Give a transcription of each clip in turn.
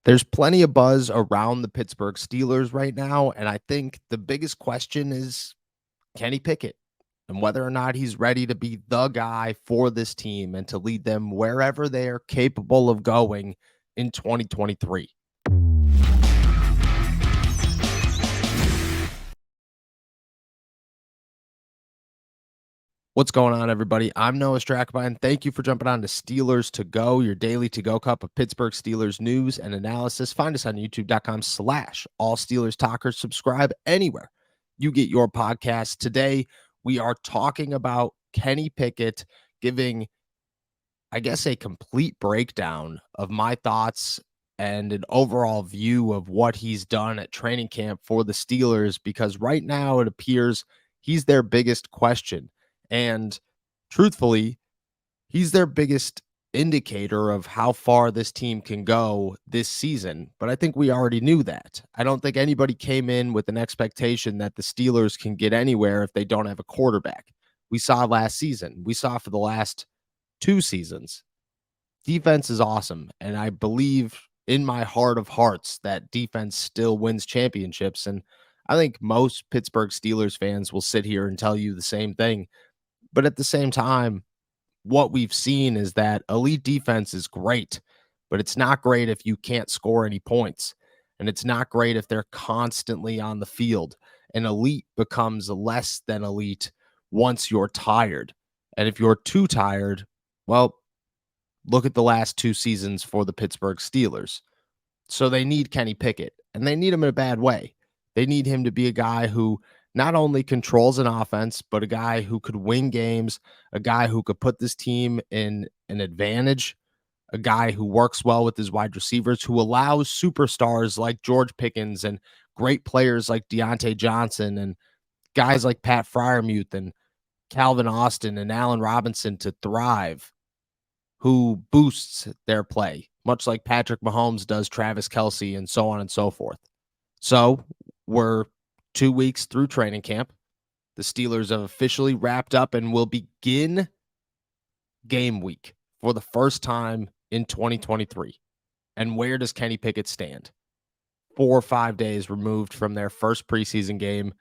There's plenty of buzz around the Pittsburgh Steelers right now, and I think the biggest question is Kenny Pickett and whether or not he's ready to be the guy for this team and to lead them wherever they are capable of going in 2023. What's going on, everybody? I'm Noah Strackbine. Thank you for jumping on to Steelers to Go, your daily to go cup of Pittsburgh Steelers news and analysis. Find us on youtube.com/all Steelers talkers. Subscribe anywhere you get your podcasts. Today, we are talking about Kenny Pickett, giving, I guess, a complete breakdown of my thoughts and an overall view of what he's done at training camp for the Steelers, because right now it appears he's their biggest question. And truthfully, he's their biggest indicator of how far this team can go this season. But I think we already knew that. I don't think anybody came in with an expectation that the Steelers can get anywhere if they don't have a quarterback. We saw last season, we saw for the last two seasons. Defense is awesome. And I believe in my heart of hearts that defense still wins championships. And I think most Pittsburgh Steelers fans will sit here and tell you the same thing. But at the same time, what we've seen is that elite defense is great, but it's not great if you can't score any points. And it's not great if they're constantly on the field. And elite becomes less than elite once you're tired. And if you're too tired, well, look at the last two seasons for the Pittsburgh Steelers. So they need Kenny Pickett, and they need him in a bad way. They need him to be a guy who not only controls an offense, but a guy who could win games, a guy who could put this team in an advantage, a guy who works well with his wide receivers, who allows superstars like George Pickens and great players like Deontay Johnson and guys like Pat Fryermuth and Calvin Austin and Allen Robinson to thrive, who boosts their play, much like Patrick Mahomes does Travis Kelce and so on and so forth. So we're 2 weeks through training camp. The Steelers have officially wrapped up and will begin game week for the first time in 2023. And where does Kenny Pickett stand? 4 or 5 days removed from their first preseason game.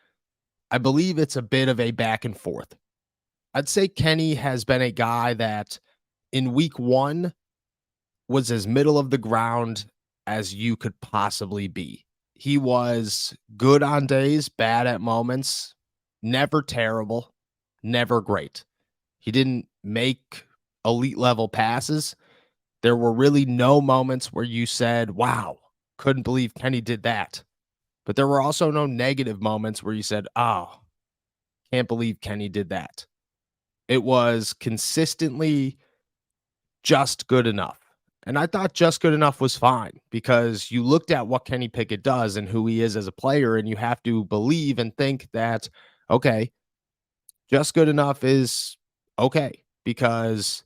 I believe it's a bit of a back and forth. I'd say Kenny has been a guy that in week one was as middle of the ground as you could possibly be. He was good on days, bad at moments, never terrible, never great. He didn't make elite level passes. There were really no moments where you said, wow, couldn't believe Kenny did that. But there were also no negative moments where you said, oh, can't believe Kenny did that. It was consistently just good enough. And I thought just good enough was fine because you looked at what Kenny Pickett does and who he is as a player, and you have to believe and think that, okay, just good enough is okay because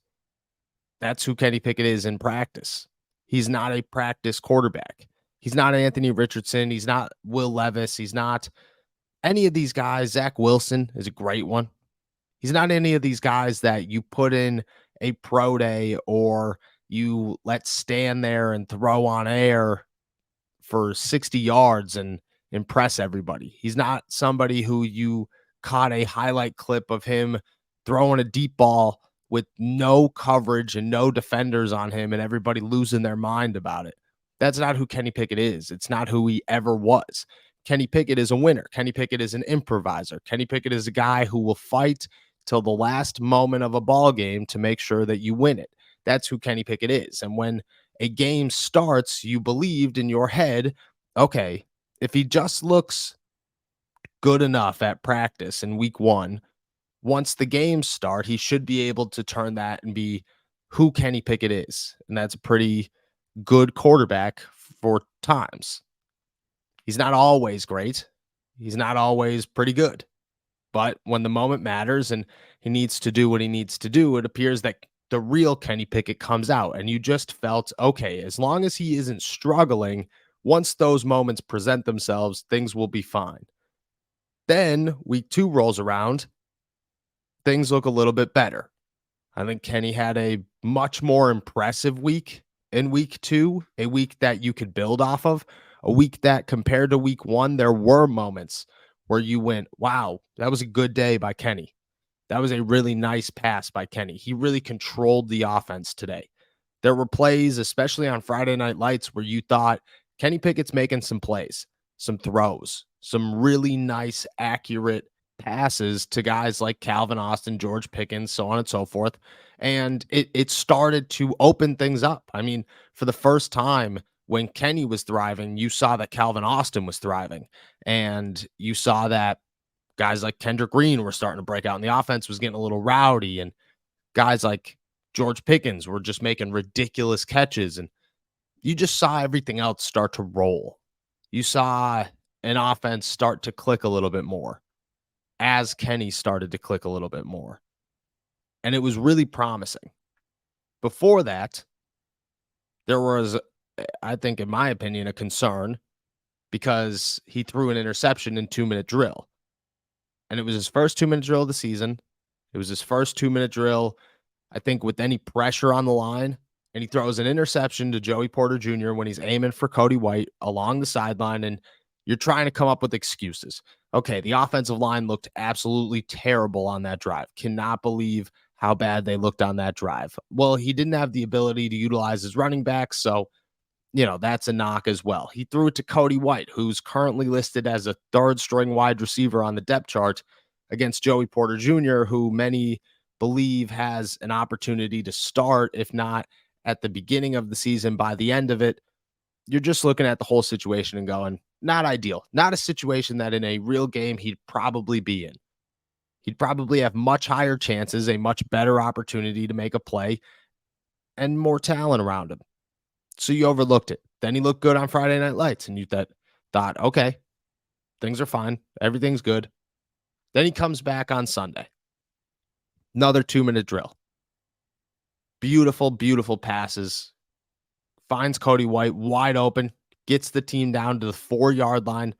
that's who Kenny Pickett is in practice. He's not a practice quarterback. He's not Anthony Richardson. He's not Will Levis. He's not any of these guys. Zach Wilson is a great one. He's not any of these guys that you put in a pro day or you let stand there and throw on air for 60 yards and impress everybody. He's not somebody who you caught a highlight clip of him throwing a deep ball with no coverage and no defenders on him and everybody losing their mind about it. That's not who Kenny Pickett is. It's not who he ever was. Kenny Pickett is a winner. Kenny Pickett is an improviser. Kenny Pickett is a guy who will fight till the last moment of a ball game to make sure that you win it. That's who Kenny Pickett is. And when a game starts, you believed in your head, okay, if he just looks good enough at practice in week one, once the games start, he should be able to turn that and be who Kenny Pickett is. And that's a pretty good quarterback for times. He's not always great. He's not always pretty good. But when the moment matters and he needs to do what he needs to do, it appears that the real Kenny Pickett comes out. And you just felt, okay, as long as he isn't struggling, once those moments present themselves, things will be fine. Then week 2 rolls around. Things look a little bit better. I think Kenny had a much more impressive week in week 2, a week that you could build off of, a week that compared to week 1, there were moments where you went, wow, that was a good day by Kenny. That was a really nice pass by Kenny. He really controlled the offense today. There were plays, especially on Friday Night Lights, where you thought Kenny Pickett's making some plays, some throws, some really nice, accurate passes to guys like Calvin Austin, George Pickens, so on and so forth. And it started to open things up. I mean, for the first time when Kenny was thriving, you saw that Calvin Austin was thriving. And you saw that guys like Kendrick Green were starting to break out, and the offense was getting a little rowdy. And guys like George Pickens were just making ridiculous catches. And you just saw everything else start to roll. You saw an offense start to click a little bit more as Kenny started to click a little bit more. And it was really promising. Before that, there was, I think, in my opinion, a concern because he threw an interception in 2-minute drill. And it was his first 2-minute drill of the season. It was his first 2-minute drill, I think, with any pressure on the line. And he throws an interception to Joey Porter Jr. when he's aiming for Cody White along the sideline. And you're trying to come up with excuses. Okay, the offensive line looked absolutely terrible on that drive. Cannot believe how bad they looked on that drive. Well, he didn't have the ability to utilize his running backs, so that's a knock as well. He threw it to Cody White, who's currently listed as a third-string wide receiver on the depth chart, against Joey Porter Jr., who many believe has an opportunity to start, if not at the beginning of the season, by the end of it. You're just looking at the whole situation and going, not ideal. Not a situation that in a real game he'd probably be in. He'd probably have much higher chances, a much better opportunity to make a play, and more talent around him. So you overlooked it. Then he looked good on Friday Night Lights, and you thought, okay, things are fine. Everything's good. Then he comes back on Sunday. Another 2-minute drill. Beautiful, beautiful passes. Finds Cody White wide open, gets the team down to the 4-yard line.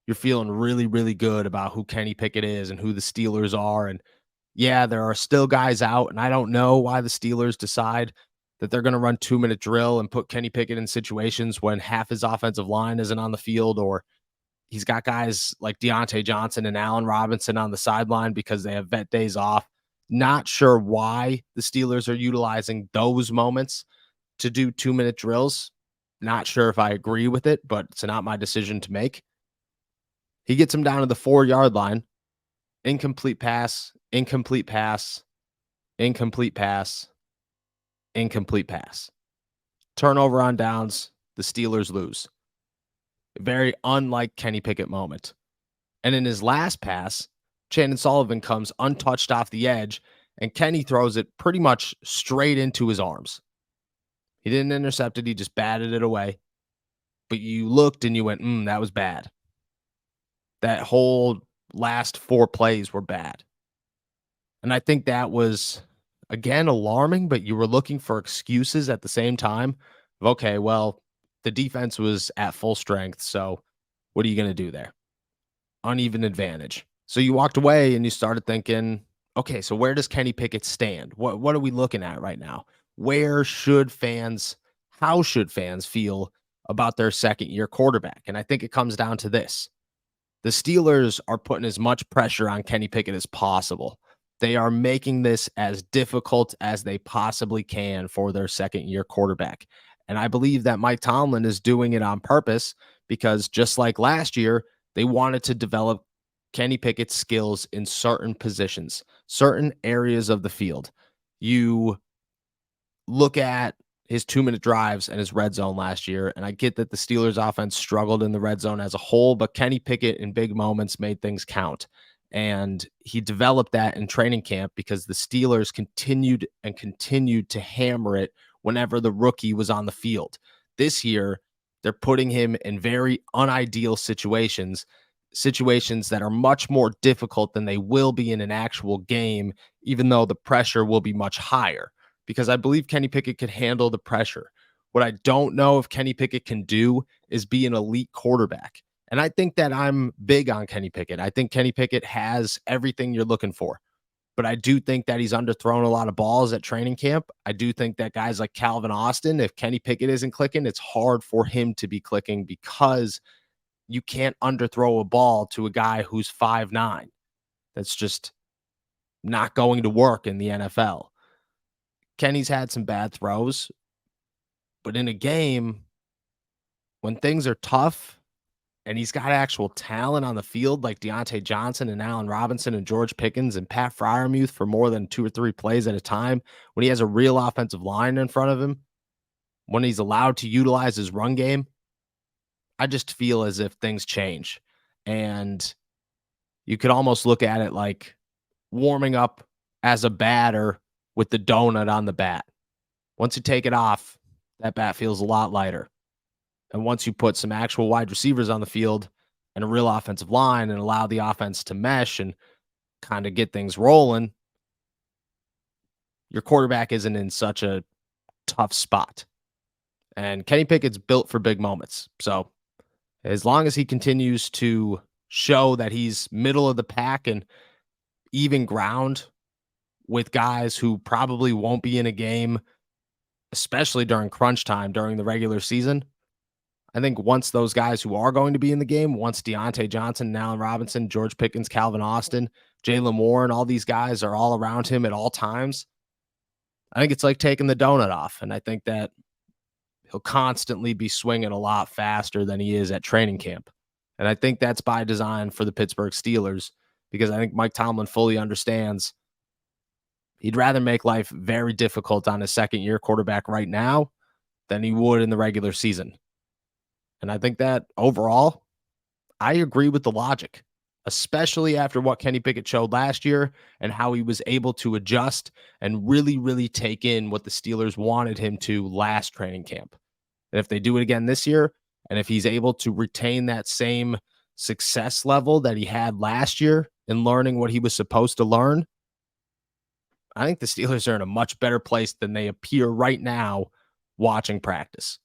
You're feeling really, really good about who Kenny Pickett is and who the Steelers are. And yeah, there are still guys out, and I don't know why the Steelers decide that they're going to run 2-minute drill and put Kenny Pickett in situations when half his offensive line isn't on the field, or he's got guys like Deontay Johnson and Allen Robinson on the sideline because they have vet days off. Not sure why the Steelers are utilizing those moments to do 2-minute drills. Not sure if I agree with it, but it's not my decision to make. He gets him down to the 4-yard line. Incomplete pass, incomplete pass, incomplete pass, incomplete pass. Turnover on downs. The Steelers lose. A very unlike Kenny Pickett moment. And in his last pass, Chandon Sullivan comes untouched off the edge, and Kenny throws it pretty much straight into his arms. He didn't intercept it. He just batted it away. But you looked and you went, that was bad. That whole last 4 plays were bad. And I think that was, again, alarming, but you were looking for excuses at the same time. Okay, well, the defense was at full strength, so what are you going to do there? Uneven advantage. So you walked away and you started thinking, okay, so where does Kenny Pickett stand? What are we looking at right now? How should fans feel about their second-year quarterback? And I think it comes down to this. The Steelers are putting as much pressure on Kenny Pickett as possible. They are making this as difficult as they possibly can for their second-year quarterback. And I believe that Mike Tomlin is doing it on purpose because just like last year, they wanted to develop Kenny Pickett's skills in certain positions, certain areas of the field. You look at his 2-minute drives and his red zone last year, and I get that the Steelers offense struggled in the red zone as a whole, but Kenny Pickett in big moments made things count. And he developed that in training camp because the Steelers continued to hammer it whenever the rookie was on the field. This year, they're putting him in very unideal situations that are much more difficult than they will be in an actual game, even though the pressure will be much higher. Because I believe Kenny Pickett could handle the pressure. What I don't know if Kenny Pickett can do is be an elite quarterback. And I think that I'm big on Kenny Pickett. I think Kenny Pickett has everything you're looking for. but I do think that he's underthrown a lot of balls at training camp. I do think that guys like Calvin Austin, if Kenny Pickett isn't clicking, it's hard for him to be clicking because you can't underthrow a ball to a guy who's 5'9". That's just not going to work in the NFL. Kenny's had some bad throws, but in a game, when things are tough and he's got actual talent on the field like Deontay Johnson and Allen Robinson and George Pickens and Pat Freiermuth for more than 2 or 3 plays at a time, when he has a real offensive line in front of him, when he's allowed to utilize his run game, I just feel as if things change. And you could almost look at it like warming up as a batter with the donut on the bat. Once you take it off, that bat feels a lot lighter. And once you put some actual wide receivers on the field and a real offensive line and allow the offense to mesh and kind of get things rolling, your quarterback isn't in such a tough spot. And Kenny Pickett's built for big moments. So as long as he continues to show that he's middle of the pack and even ground with guys who probably won't be in a game, especially during crunch time during the regular season, I think once those guys who are going to be in the game, once Deontay Johnson, Allen Robinson, George Pickens, Calvin Austin, Jalen Warren, all these guys are all around him at all times, I think it's like taking the donut off. And I think that he'll constantly be swinging a lot faster than he is at training camp. And I think that's by design for the Pittsburgh Steelers, because I think Mike Tomlin fully understands he'd rather make life very difficult on his second-year quarterback right now than he would in the regular season. And I think that overall, I agree with the logic, especially after what Kenny Pickett showed last year and how he was able to adjust and really, really take in what the Steelers wanted him to last training camp. And if they do it again this year, and if he's able to retain that same success level that he had last year in learning what he was supposed to learn, I think the Steelers are in a much better place than they appear right now watching practice.